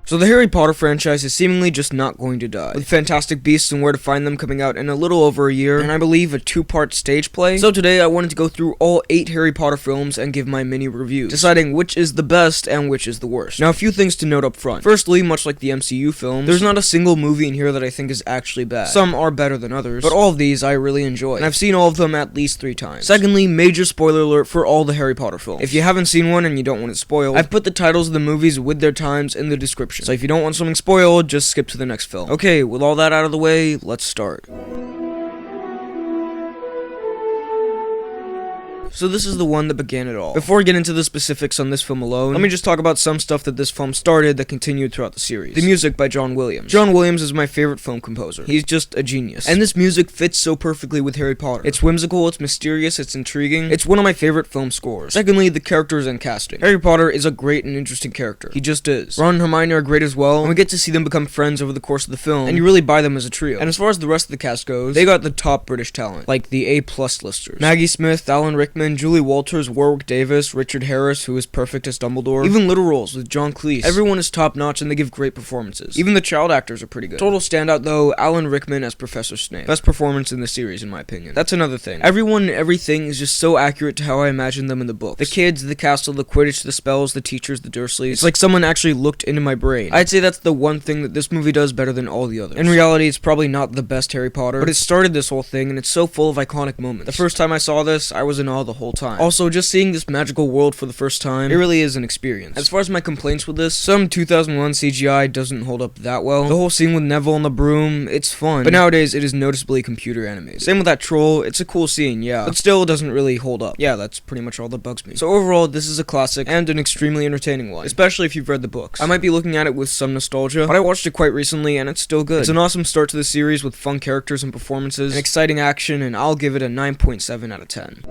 So the Harry Potter franchise is seemingly just not going to die, with Fantastic Beasts and Where to Find Them coming out in a little over a year, and I believe a 2-part stage play. So today I wanted to go through all 8 Harry Potter films and give my mini reviews, deciding which is the best and which is the worst. Now, a few things to note up front. Firstly, much like the MCU films, there's not a single movie in here that I think is actually bad. Some are better than others, but all of these I really enjoy, and I've seen all of them at least 3 times. Secondly, major spoiler alert for all the Harry Potter films. If you haven't seen one and you don't want it spoiled, I've put the titles of the movies with their times in the description. So if you don't want something spoiled, just skip to the next film. Okay, with all that out of the way, let's start. So this is the one that began it all. Before I get into the specifics on this film alone, let me just talk about some stuff that this film started that continued throughout the series. The music by John Williams. John Williams is my favorite film composer. He's just a genius. And this music fits so perfectly with Harry Potter. It's whimsical, it's mysterious, it's intriguing. It's one of my favorite film scores. Secondly, the characters and casting. Harry Potter is a great and interesting character. He just is. Ron and Hermione are great as well, and we get to see them become friends over the course of the film, and you really buy them as a trio. And as far as the rest of the cast goes, they got the top British talent, like the A+ listers. Maggie Smith, Alan Rickman, Julie Walters, Warwick Davis, Richard Harris, who is perfect as Dumbledore, even little roles with John Cleese. Everyone is top-notch and they give great performances. Even the child actors are pretty good. Total standout though, Alan Rickman as Professor Snape. Best performance in the series in my opinion. That's another thing. Everyone and everything is just so accurate to how I imagined them in the books. The kids, the castle, the Quidditch, the spells, the teachers, the Dursleys. It's like someone actually looked into my brain. I'd say that's the one thing that this movie does better than all the others. In reality, it's probably not the best Harry Potter, but it started this whole thing and it's so full of iconic moments. The first time I saw this, I was in awe the whole time. Also, just seeing this magical world for the first time, it really is an experience. As far as my complaints with this, some 2001 CGI doesn't hold up that well. The whole scene with Neville on the broom, it's fun, but nowadays it is noticeably computer animated. Same with that troll, it's a cool scene, yeah, but still it doesn't really hold up. Yeah, that's pretty much all that bugs me. So overall, this is a classic and an extremely entertaining one, especially if you've read the books. I might be looking at it with some nostalgia, but I watched it quite recently and it's still good. It's an awesome start to the series with fun characters and performances, and exciting action, and I'll give it a 9.7 out of 10.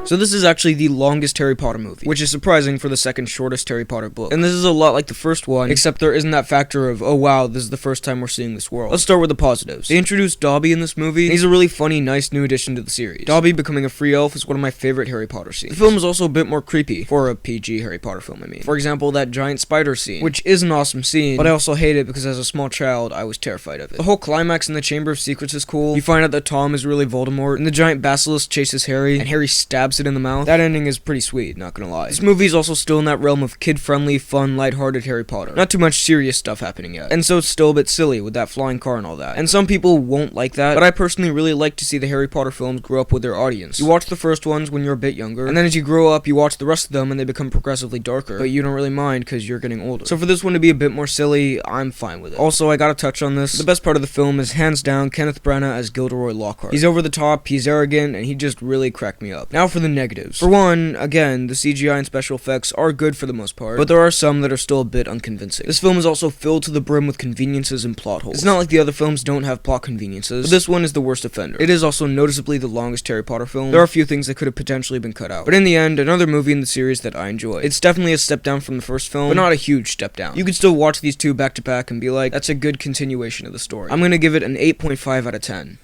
So this is actually the longest Harry Potter movie, which is surprising for the second shortest Harry Potter book. And this is a lot like the first one, except there isn't that factor of, oh wow, this is the first time we're seeing this world. Let's start with the positives. They introduced Dobby in this movie, and he's a really funny, nice new addition to the series. Dobby becoming a free elf is one of my favorite Harry Potter scenes. The film is also a bit more creepy, for a PG Harry Potter film, I mean. For example, that giant spider scene, which is an awesome scene, but I also hate it because as a small child, I was terrified of it. The whole climax in the Chamber of Secrets is cool. You find out that Tom is really Voldemort, and the giant basilisk chases Harry, and Harry stabs it in the mouth. That ending is pretty sweet, not gonna lie. This movie is also still in that realm of kid-friendly, fun, lighthearted Harry Potter. Not too much serious stuff happening yet. And so it's still a bit silly with that flying car and all that. And some people won't like that, but I personally really like to see the Harry Potter films grow up with their audience. You watch the first ones when you're a bit younger, and then as you grow up, you watch the rest of them and they become progressively darker, but you don't really mind because you're getting older. So for this one to be a bit more silly, I'm fine with it. Also, I gotta touch on this. The best part of the film is hands down Kenneth Branagh as Gilderoy Lockhart. He's over the top, he's arrogant, and he just really cracked me up. Now for the negatives. For one, again, the CGI and special effects are good for the most part, but there are some that are still a bit unconvincing. This film is also filled to the brim with conveniences and plot holes. It's not like the other films don't have plot conveniences, but this one is the worst offender. It is also noticeably the longest Harry Potter film. There are a few things that could have potentially been cut out, but in the end, another movie in the series that I enjoy. It's definitely a step down from the first film, but not a huge step down. You could still watch these two back to back and be like, that's a good continuation of the story. I'm gonna give it an 8.5 out of 10.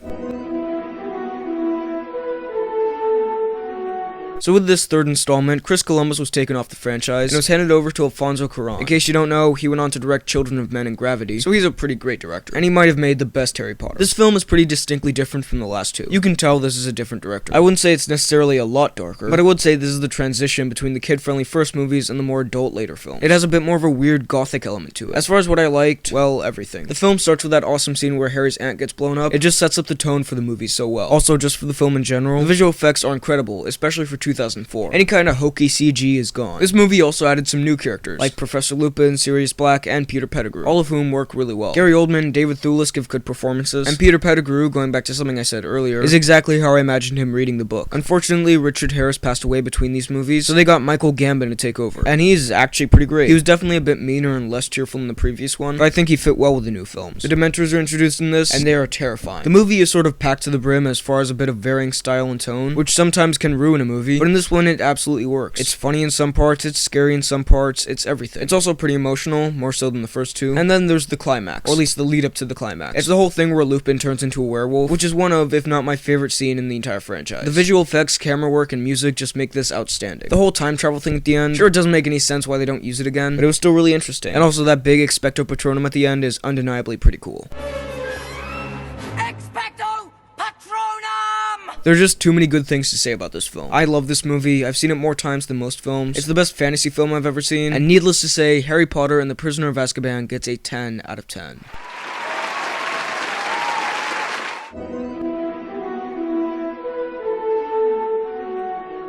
So with this third installment, Chris Columbus was taken off the franchise and was handed over to Alfonso Cuarón. In case you don't know, he went on to direct Children of Men and Gravity, so he's a pretty great director, and he might have made the best Harry Potter. This film is pretty distinctly different from the last two. You can tell this is a different director. I wouldn't say it's necessarily a lot darker, but I would say this is the transition between the kid-friendly first movies and the more adult later films. It has a bit more of a weird gothic element to it. As far as what I liked, well, everything. The film starts with that awesome scene where Harry's aunt gets blown up. It just sets up the tone for the movie so well. Also, just for the film in general, the visual effects are incredible, especially for 2004. Any kind of hokey CG is gone. This movie also added some new characters, like Professor Lupin, Sirius Black, and Peter Pettigrew, all of whom work really well. Gary Oldman and David Thewlis give good performances, and Peter Pettigrew, going back to something I said earlier, is exactly how I imagined him reading the book. Unfortunately, Richard Harris passed away between these movies, so they got Michael Gambon to take over, and he's actually pretty great. He was definitely a bit meaner and less cheerful than the previous one, but I think he fit well with the new films. The Dementors are introduced in this, and they are terrifying. The movie is sort of packed to the brim as far as a bit of varying style and tone, which sometimes can ruin a movie, movie, but in this one it absolutely works. It's funny in some parts, it's scary in some parts, it's everything. It's also pretty emotional, more so than the first two. And then there's the climax, or at least the lead up to the climax. It's the whole thing where Lupin turns into a werewolf, which is one of, if not my favorite scene in the entire franchise. The visual effects, camera work, and music just make this outstanding. The whole time travel thing at the end, sure, it doesn't make any sense why they don't use it again, but it was still really interesting. And also that big Expecto Patronum at the end is undeniably pretty cool. Expecto Patronum! There are just too many good things to say about this film. I love this movie. I've seen it more times than most films. It's the best fantasy film I've ever seen. And needless to say, Harry Potter and the Prisoner of Azkaban gets a 10 out of 10.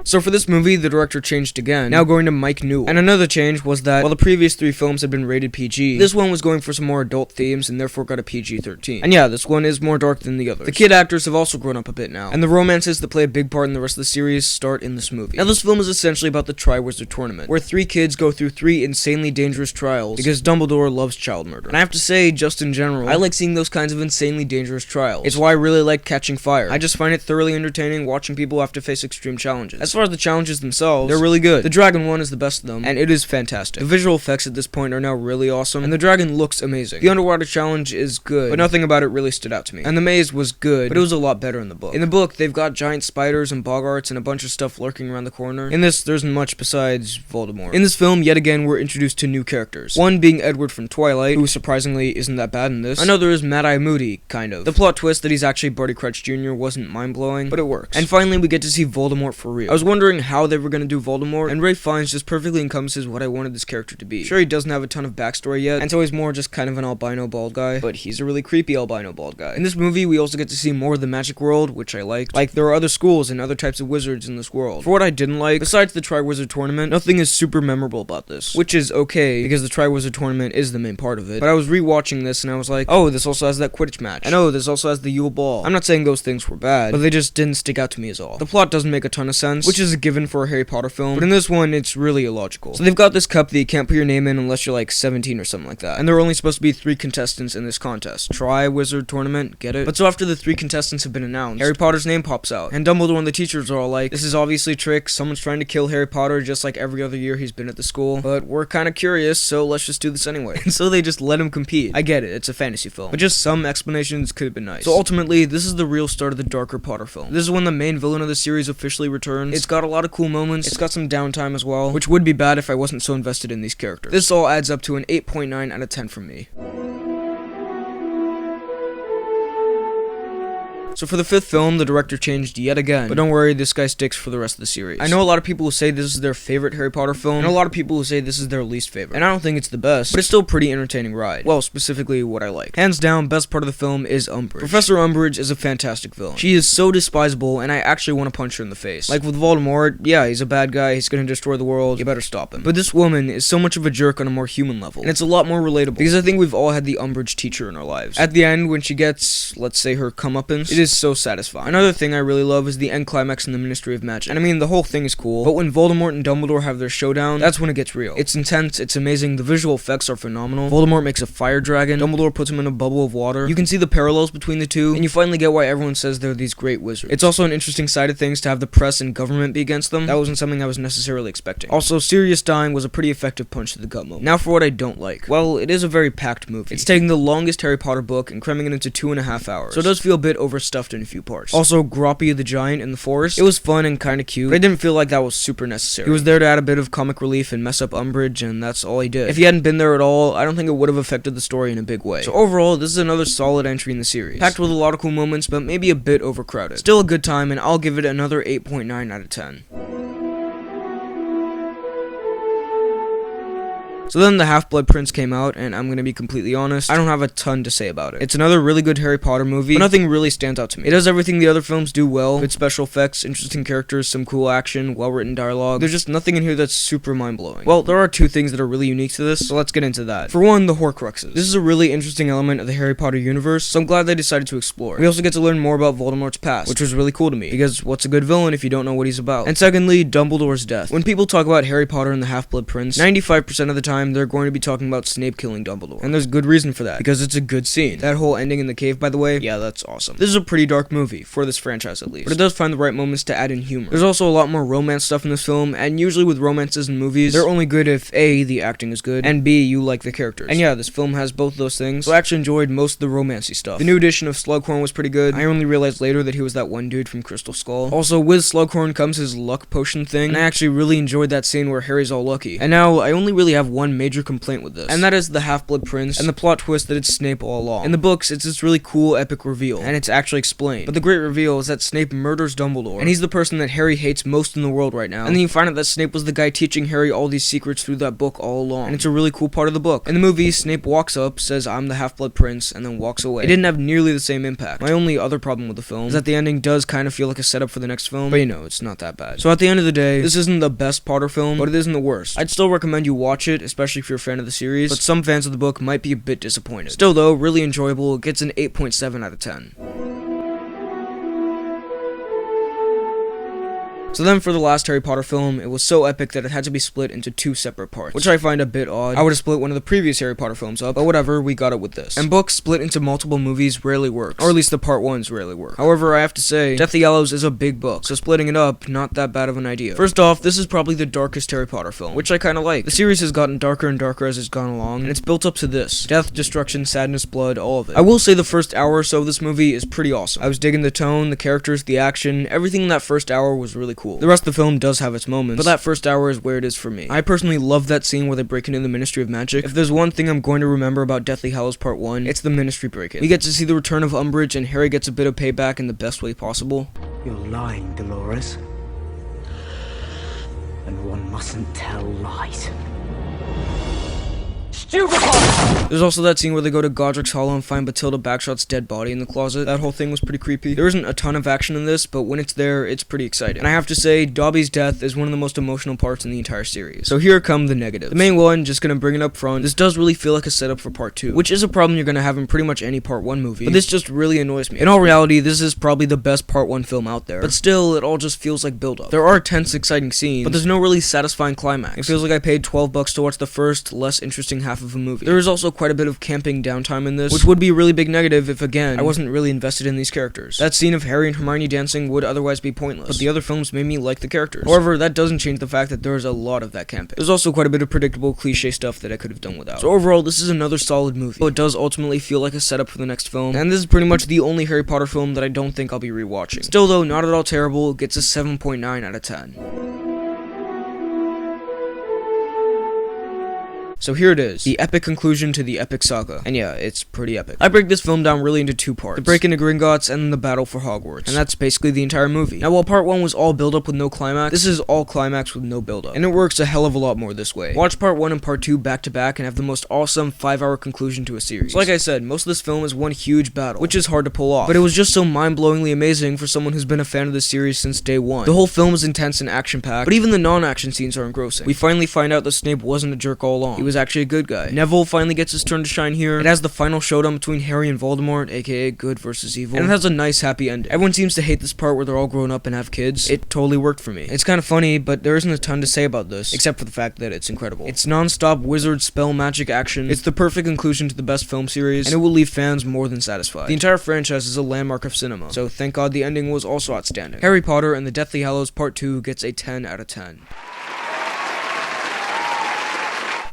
So for this movie, the director changed again, now going to Mike Newell. And another change was that, while the previous 3 films had been rated PG, this one was going for some more adult themes and therefore got a PG-13. And yeah, this one is more dark than the others. The kid actors have also grown up a bit now, and the romances that play a big part in the rest of the series start in this movie. Now this film is essentially about the Triwizard Tournament, where 3 kids go through 3 insanely dangerous trials because Dumbledore loves child murder. And I have to say, just in general, I like seeing those kinds of insanely dangerous trials. It's why I really like Catching Fire. I just find it thoroughly entertaining watching people have to face extreme challenges. As far as the challenges themselves, they're really good. The dragon one is the best of them, and it is fantastic. The visual effects at this point are now really awesome, and the dragon looks amazing. The underwater challenge is good, but nothing about it really stood out to me. And the maze was good, but it was a lot better in the book. In the book, they've got giant spiders and boggarts and a bunch of stuff lurking around the corner. In this, there's much besides Voldemort. In this film, yet again, we're introduced to new characters. One being Edward from Twilight, who surprisingly isn't that bad in this. Another is Mad-Eye Moody, kind of. The plot twist that he's actually Barty Crouch Jr. wasn't mind-blowing, but it works. And finally, we get to see Voldemort for real. I was wondering how they were gonna do Voldemort, and Ralph Fiennes just perfectly encompasses what I wanted this character to be. Sure, he doesn't have a ton of backstory yet, and so he's more just kind of an albino bald guy, but he's a really creepy albino bald guy. In this movie, we also get to see more of the magic world, which I liked. Like, there are other schools and other types of wizards in this world. For what I didn't like, besides the Triwizard Tournament, nothing is super memorable about this, which is okay, because the Triwizard Tournament is the main part of it. But I was rewatching this, and I was like, oh, this also has that Quidditch match. And oh, this also has the Yule Ball. I'm not saying those things were bad, but they just didn't stick out to me as all. The plot doesn't make a ton of sense, which is a given for a Harry Potter film, but in this one, it's really illogical. So they've got this cup that you can't put your name in unless you're like 17 or something like that. And there are only supposed to be 3 contestants in this contest. Triwizard Tournament, get it? But so after the 3 contestants have been announced, Harry Potter's name pops out. And Dumbledore and the teachers are all like, this is obviously a trick, someone's trying to kill Harry Potter just like every other year he's been at the school. But we're kind of curious, so let's just do this anyway. And so they just let him compete. I get it, it's a fantasy film. But just some explanations could have been nice. So ultimately, this is the real start of the darker Potter film. This is when the main villain of the series officially returns. It's got a lot of cool moments, it's got some downtime as well, which would be bad if I wasn't so invested in these characters. This all adds up to an 8.9 out of 10 from me. So for the 5th film, the director changed yet again, but don't worry, this guy sticks for the rest of the series. I know a lot of people who say this is their favorite Harry Potter film, and a lot of people who say this is their least favorite, and I don't think it's the best, but it's still a pretty entertaining ride. Well, specifically what I like. Hands down, best part of the film is Umbridge. Professor Umbridge is a fantastic villain. She is so despisable, and I actually want to punch her in the face. Like with Voldemort, yeah, he's a bad guy, he's gonna destroy the world, you better stop him. But this woman is so much of a jerk on a more human level, and it's a lot more relatable, because I think we've all had the Umbridge teacher in our lives. At the end, when she gets, let's say, her comeuppance, it is so satisfying. Another thing I really love is the end climax in the Ministry of Magic. And I mean, the whole thing is cool, but when Voldemort and Dumbledore have their showdown, that's when it gets real. It's intense, it's amazing, the visual effects are phenomenal. Voldemort makes a fire dragon, Dumbledore puts him in a bubble of water. You can see the parallels between the two, and you finally get why everyone says they're these great wizards. It's also an interesting side of things to have the press and government be against them. That wasn't something I was necessarily expecting. Also, Sirius dying was a pretty effective punch to the gut moment. Now for what I don't like. Well, it is a very packed movie. It's taking the longest Harry Potter book and cramming it into 2.5 hours, so it does feel a bit overstuffed in a few parts. Also, Groppy the Giant in the forest, it was fun and kinda cute, but I didn't feel like that was super necessary. He was there to add a bit of comic relief and mess up Umbridge, and that's all he did. If he hadn't been there at all, I don't think it would have affected the story in a big way. So overall, this is another solid entry in the series. Packed with a lot of cool moments, but maybe a bit overcrowded. Still a good time, and I'll give it another 8.9 out of 10. So then the Half-Blood Prince came out, and I'm gonna be completely honest, I don't have a ton to say about it. It's another really good Harry Potter movie, but nothing really stands out to me. It does everything the other films do well, good special effects, interesting characters, some cool action, well-written dialogue. There's just nothing in here that's super mind-blowing. Well, there are 2 things that are really unique to this, so let's get into that. For one, the Horcruxes. This is a really interesting element of the Harry Potter universe, so I'm glad they decided to explore. We also get to learn more about Voldemort's past, which was really cool to me, because what's a good villain if you don't know what he's about? And secondly, Dumbledore's death. When people talk about Harry Potter and the Half-Blood Prince, 95% of the time, time they're going to be talking about Snape killing Dumbledore. And there's good reason for that, because it's a good scene. That whole ending in the cave, by the way, yeah, that's awesome. This is a pretty dark movie, for this franchise at least, but it does find the right moments to add in humor. There's also a lot more romance stuff in this film, and usually with romances in movies, they're only good if A, the acting is good, and B, you like the characters. And yeah, this film has both those things, so I actually enjoyed most of the romancy stuff. The new edition of Slughorn was pretty good. I only realized later that he was that one dude from Crystal Skull. Also, with Slughorn comes his luck potion thing, and I actually really enjoyed that scene where Harry's all lucky. And now, I only really have one major complaint with this, and that is the Half-Blood Prince, and the plot twist that it's Snape all along. In the books, it's this really cool, epic reveal, and it's actually explained. But the great reveal is that Snape murders Dumbledore, and he's the person that Harry hates most in the world right now. And then you find out that Snape was the guy teaching Harry all these secrets through that book all along, and it's a really cool part of the book. In the movie, Snape walks up, says, "I'm the Half-Blood Prince," and then walks away. It didn't have nearly the same impact. My only other problem with the film is that the ending does kind of feel like a setup for the next film, but you know, it's not that bad. So at the end of the day, this isn't the best Potter film, but it isn't the worst. I'd still recommend you watch it, especially if you're a fan of the series, but some fans of the book might be a bit disappointed. Still though, really enjoyable. It gets an 8.7 out of 10. So then for the last Harry Potter film, it was so epic that it had to be split into 2 separate parts, which I find a bit odd. I would have split one of the previous Harry Potter films up, but whatever, we got it with this. And books split into multiple movies rarely works, or at least the part 1s rarely work. However, I have to say, Deathly Hallows is a big book, so splitting it up, not that bad of an idea. First off, this is probably the darkest Harry Potter film, which I kinda like. The series has gotten darker and darker as it's gone along, and it's built up to this. Death, destruction, sadness, blood, all of it. I will say the first hour or so of this movie is pretty awesome. I was digging the tone, the characters, the action, everything in that first hour was really cool. The rest of the film does have its moments, but that first hour is where it is for me. I personally love that scene where they break into the Ministry of Magic. If there's one thing I'm going to remember about Deathly Hallows Part 1, it's the Ministry break-in. We get to see the return of Umbridge, and Harry gets a bit of payback in the best way possible. You're lying, Dolores. And one mustn't tell lies. There's also that scene where they go to Godric's Hollow and find Bathilda Bagshot's dead body in the closet. That whole thing was pretty creepy. There isn't a ton of action in this, but when it's there, it's pretty exciting. And I have to say, Dobby's death is one of the most emotional parts in the entire series. So here come the negatives. The main one, just gonna bring it up front, this does really feel like a setup for part 2, which is a problem you're gonna have in pretty much any part 1 movie, but this just really annoys me. In all reality, this is probably the best part 1 film out there, but still, it all just feels like build-up. There are tense, exciting scenes, but there's no really satisfying climax. It feels like I paid $12 to watch the first, less interesting half of a movie. There is also quite a bit of camping downtime in this, which would be a really big negative if, again, I wasn't really invested in these characters. That scene of Harry and Hermione dancing would otherwise be pointless, but the other films made me like the characters. However, that doesn't change the fact that there is a lot of that camping. There's also quite a bit of predictable cliche stuff that I could have done without. So overall, this is another solid movie, but it does ultimately feel like a setup for the next film, and this is pretty much the only Harry Potter film that I don't think I'll be rewatching. Still though, not at all terrible, it gets a 7.9 out of 10. So here it is, the epic conclusion to the epic saga. And yeah, it's pretty epic. I break this film down really into 2 parts. The break into Gringotts and then the battle for Hogwarts. And that's basically the entire movie. Now while part 1 was all build-up with no climax, this is all climax with no build-up. And it works a hell of a lot more this way. Watch part 1 and part 2 back to back and have the most awesome 5-hour conclusion to a series. So like I said, most of this film is one huge battle, which is hard to pull off. But it was just so mind-blowingly amazing for someone who's been a fan of this series since day 1. The whole film is intense and action-packed, but even the non-action scenes are engrossing. We finally find out that Snape wasn't a jerk all along. He was actually a good guy. Neville finally gets his turn to shine here. It has the final showdown between Harry and Voldemort, aka good versus evil, and it has a nice happy ending. Everyone seems to hate this part where they're all grown up and have kids. It totally worked for me. It's kind of funny, but there isn't a ton to say about this, except for the fact that it's incredible. It's non-stop wizard spell magic action. It's the perfect conclusion to the best film series, and it will leave fans more than satisfied. The entire franchise is a landmark of cinema, so thank God the ending was also outstanding. Harry Potter and the Deathly Hallows Part 2 gets a 10 out of 10.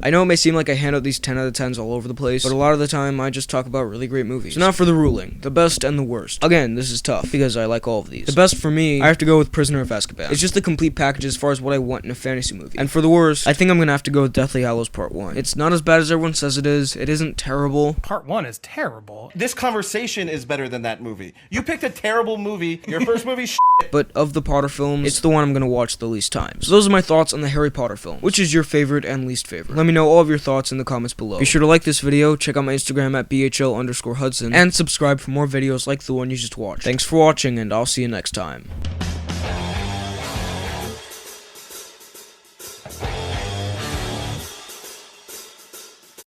I know it may seem like I hand out these 10 out of 10s all over the place, but a lot of the time I just talk about really great movies. So now for the ruling, the best and the worst. Again, this is tough, because I like all of these. The best for me, I have to go with Prisoner of Azkaban. It's just the complete package as far as what I want in a fantasy movie. And for the worst, I think I'm gonna have to go with Deathly Hallows Part 1. It's not as bad as everyone says it is, it isn't terrible. Part 1 is terrible. This conversation is better than that movie. You picked a terrible movie, your first movie But of the Potter films, it's the one I'm gonna watch the least times. So those are my thoughts on the Harry Potter film. Which is your favorite and least favorite? Let me know all of your thoughts in the comments below. Be sure to like this video, check out my Instagram at BHL_Hudson, and subscribe for more videos like the one you just watched. Thanks for watching, and I'll see you next time.